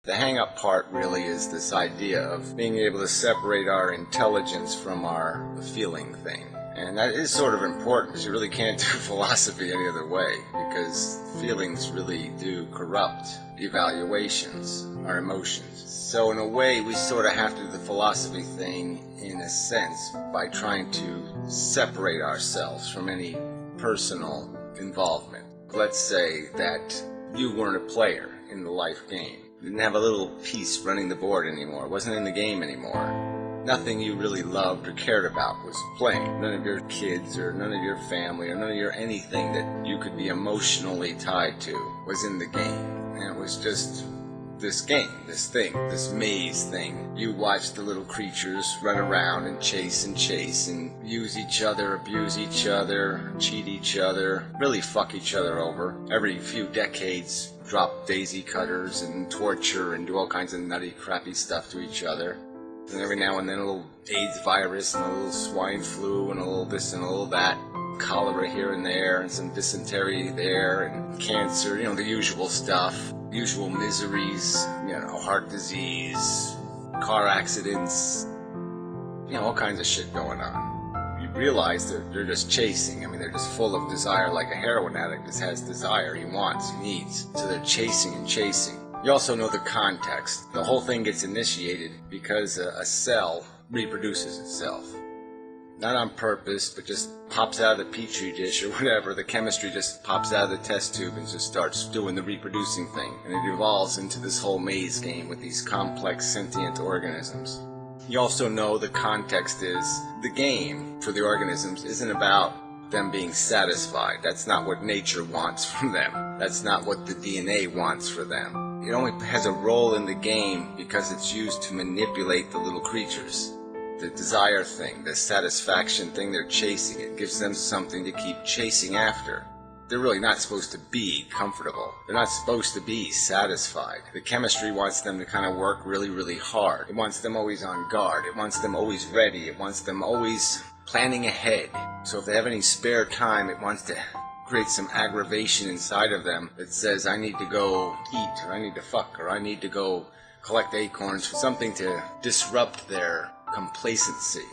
The hang-up part really is this idea of being able to separate our intelligence from our feeling thing. And that is sort of important because you really can't do philosophy any other way, because feelings really do corrupt evaluations, our emotions. So in a way, we sort of have to do the philosophy thing in a sense by trying to separate ourselves from any personal involvement. Let's say that you weren't a player in the life game. You didn't have a little piece running the board anymore. It wasn't in the game anymore. Nothing you really loved or cared about was playing. None of your kids or none of your family or none of your anything that you could be emotionally tied to was in the game. And it was just this game, this thing, this maze thing. You watch the little creatures run around and chase and use each other, abuse each other, cheat each other, really fuck each other over. Every few decades, drop daisy cutters and torture and do all kinds of nutty, crappy stuff to each other. And every now and then a little AIDS virus and a little swine flu and a little this and a little that. Cholera here and there and some dysentery there and cancer, the usual stuff. Usual miseries, heart disease, car accidents, all kinds of shit going on. You realize that they're just chasing. They're just full of desire, like a heroin addict just has desire, he wants, he needs. So they're chasing and chasing. You also know the context. The whole thing gets initiated because a cell reproduces itself. Not on purpose, but just pops out of the petri dish or whatever. The chemistry just pops out of the test tube and just starts doing the reproducing thing. And it evolves into this whole maze game with these complex sentient organisms. You also know the context is the game for the organisms isn't about them being satisfied. That's not what nature wants from them. That's not what the DNA wants for them. It only has a role in the game because it's used to manipulate the little creatures. The desire thing, the satisfaction thing they're chasing, it gives them something to keep chasing after. They're really not supposed to be comfortable. They're not supposed to be satisfied. The chemistry wants them to kind of work really, really hard. It wants them always on guard. It wants them always ready. It wants them always planning ahead. So if they have any spare time, it wants to create some aggravation inside of them that says, I need to go eat, or I need to fuck, or I need to go collect acorns, something to disrupt their complacency.